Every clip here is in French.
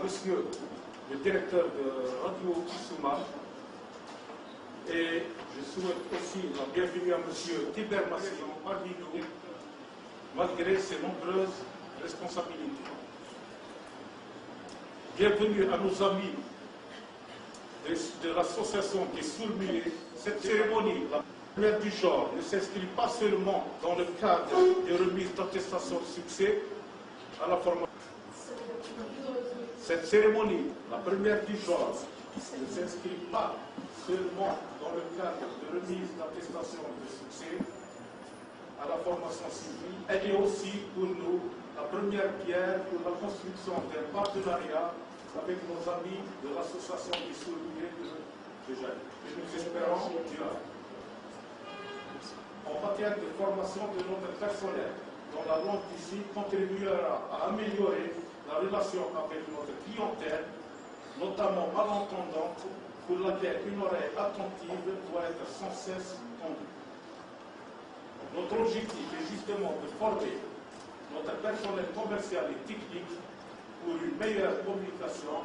monsieur le directeur de Radio Kisuma. Et je souhaite aussi la bienvenue à monsieur Tiber Massion parmi nous, malgré ses nombreuses responsabilités. Bienvenue à nos amis de l'association des sourds-muets. Cette cérémonie, la première du genre, ne s'inscrit pas seulement dans le cadre de remise d'attestation de succès à la formation. Cette cérémonie, la première du genre, ne s'inscrit pas seulement dans le cadre de remise d'attestation de succès à la formation civile, elle est aussi pour nous la première pierre pour la construction d'un partenariat avec nos amis de l'association des sourds-muets de Jaï. Et nous espérons durable. En matière de formation de notre personnel, dont la langue d'ici contribuera à améliorer la relation avec notre clientèle, notamment malentendante, pour laquelle une oreille attentive doit être sans cesse tendue. Notre objectif est justement de former notre personnel commercial et technique pour une meilleure communication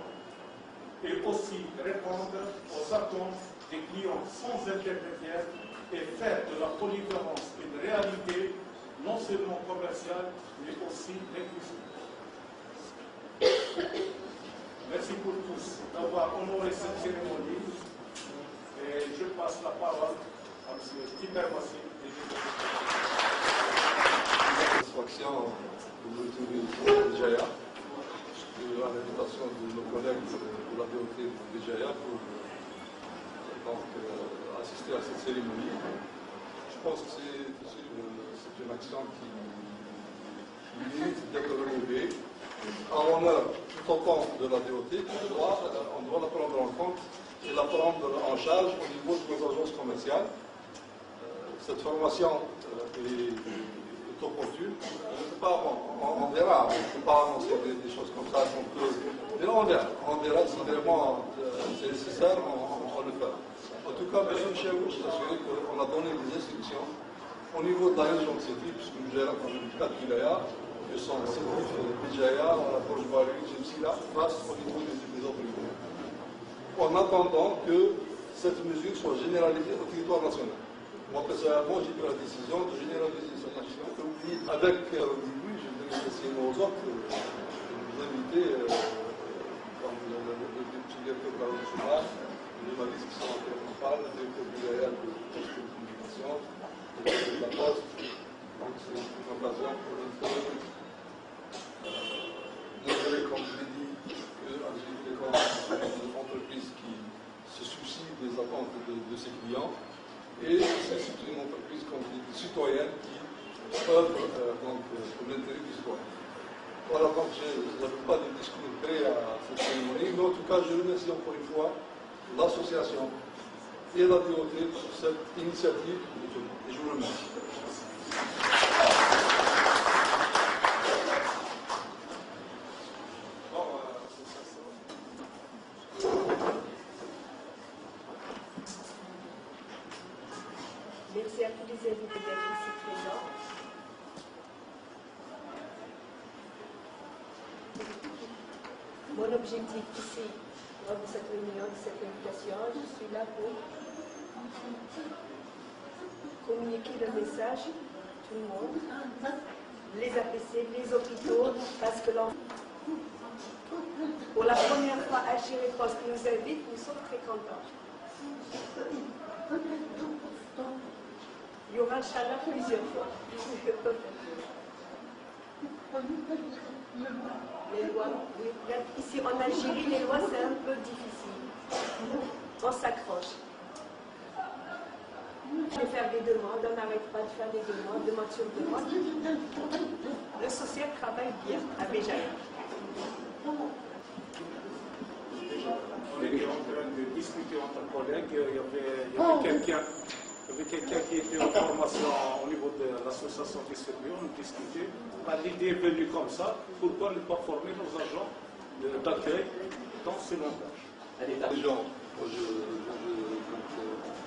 et aussi répondre aux attentes des clients sans intermédiaire et faire de la polyvalence une réalité non seulement commerciale mais aussi linguistique. Merci pour tous d'avoir honoré cette cérémonie et je passe la parole à M. Tiber Massi. Satisfaction de vous retrouver ici à Béjaïa, à l'invitation de nos collègues de la DOT de Béjaïa pour assister à cette cérémonie. Je pense que c'est une action qui mérite d'être relevée en honneur tout autant de la DOT on doit la prendre en compte et la prendre en charge au niveau de nos agences commerciales. Cette formation est opportune. On verra, on ne peut pas annoncer des choses comme ça. Mais on verra si vraiment c'est nécessaire, on le fera. En tout cas, M. Chevaux, je suis assuré qu'on a donné des instructions au niveau de la région de Sétif, puisque nous gérons quand même 4 wilayas. Je sens Sétif, Béjaïa, la Porte-Barry, Jemsila, face au niveau des autres niveaux. En attendant que cette mesure soit généralisée au territoire national. Moi, personnellement, j'ai pris la décision de généraliser cette action. Avec au début, je vais laisser nos autres vous inviter, comme le directeur de la République, les journalistes qui sont en parle, le directeur du Béjaïa de communication, le directeur de la Poste. Donc, c'est une occasion pour nous montrer, comme je l'ai dit, qu'Agile est une entreprise qui se soucie des attentes de ses clients. Et c'est une entreprise, comme je dis, citoyenne qui œuvre pour l'intérêt du citoyen. Voilà, donc je n'avais pas de discours prêt à cette cérémonie, mais en tout cas, je remercie encore une fois l'association et la DOT pour cette initiative. Et je vous remercie. Merci à tous les invités d'être ici présents. Mon objectif ici, lors de cette réunion, de cette invitation, je suis là pour communiquer le message à tout le monde, les APC, les hôpitaux, parce que pour la première fois, Agile Poste nous invite, nous sommes très contents. Il y aura Inch'Allah plusieurs fois. Les lois, oui. Ici en Algérie, les lois c'est un peu difficile. On s'accroche. De faire des demandes, on n'arrête pas de faire des demandes, demande sur demande. Le social travaille bien à Béjaïa. On était en train de discuter entre collègues, il y avait quelqu'un qui était en formation au niveau de l'association des sourds-muets, on discutait. L'idée est venue comme ça, pourquoi ne pas former nos agents d'accueil dans ce langage. Les gens,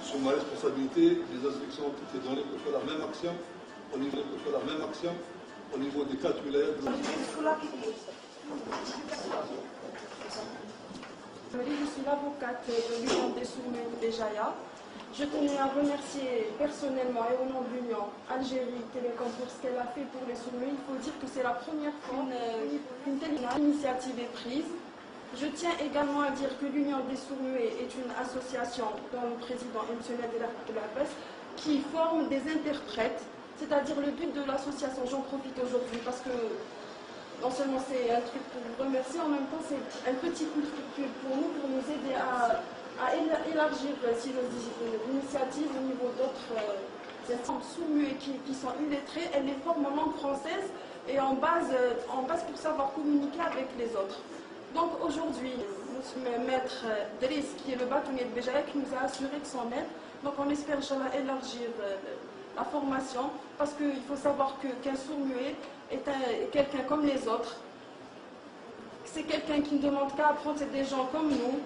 sous ma responsabilité, les instructions ont été données pour faire la même action au niveau des 4 wilayas. Je suis l'avocate de l'Union des sourds-muets de Béjaïa. Je tenais à remercier personnellement et au nom de l'Union Algérie Télécom pour ce qu'elle a fait pour les sourds-muets. Il faut dire que c'est la première fois qu'une telle initiative est prise. Je tiens également à dire que l'Union des sourds-muets est une association dont le président est M. Nader Labès qui forme des interprètes. C'est-à-dire le but de l'association, j'en profite aujourd'hui parce que non seulement c'est un truc pour vous remercier, en même temps c'est un petit coup de pub pour nous aider à élargir, si l'on dit, l'initiative au niveau d'autres sourds-muets qui sont illettrés. Elle les forme en langue française et en base pour savoir communiquer avec les autres. Donc aujourd'hui, Maître Driss, qui est le bâtonnier de Béjaïa, qui nous a assuré de son aide. Donc on espère, Inch'Allah, élargir la formation, parce qu'il faut savoir qu'un sourd-muet est quelqu'un comme les autres. C'est quelqu'un qui ne demande qu'à apprendre, c'est des gens comme nous.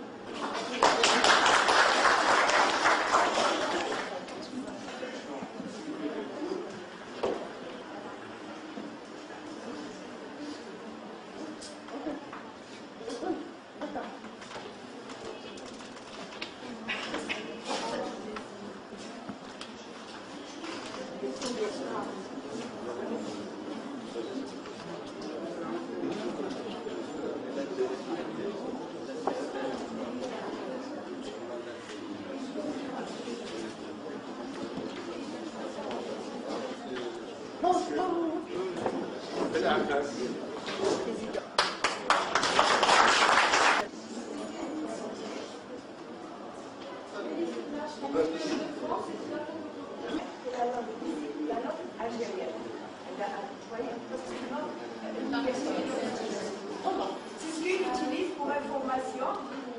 C'est ce qu'il utilise pour information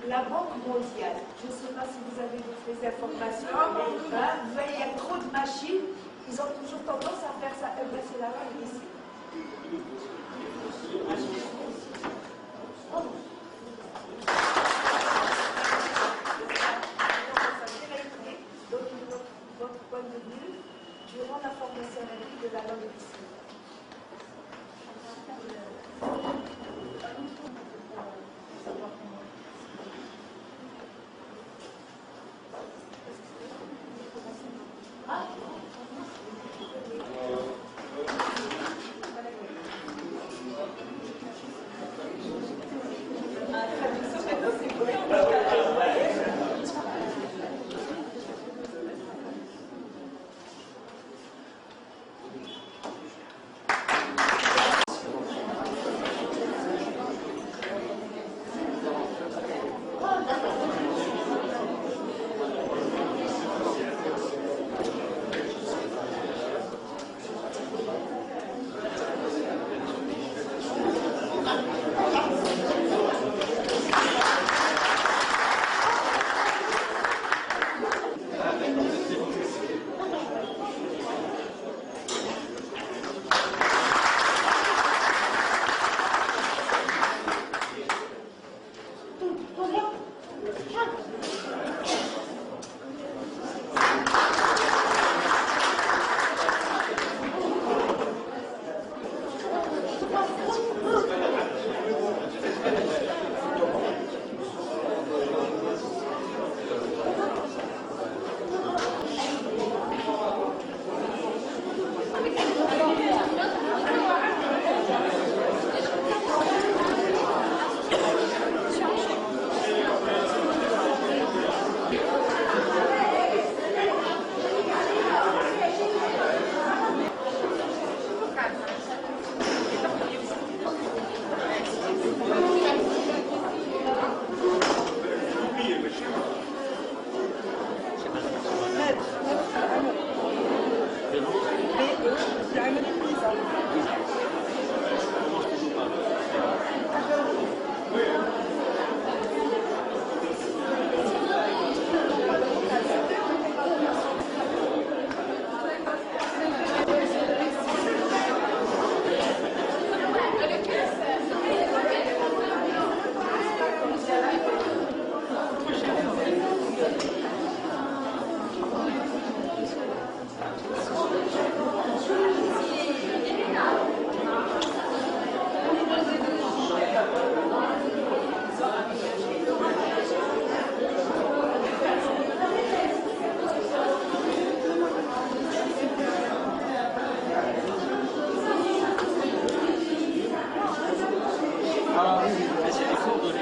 la Banque mondiale. Je ne sais pas si vous avez vu ces informations. Vous voyez, il y a trop de machines. Ils ont toujours tendance à faire ça. C'est la règle ici. Donc, votre point de vue durant la formation de la langue ici. Ah oui, mais c'est des coordonnées.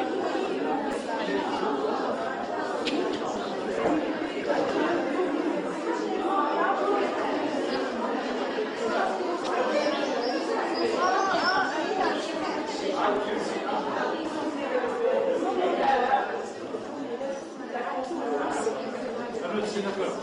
D'accord.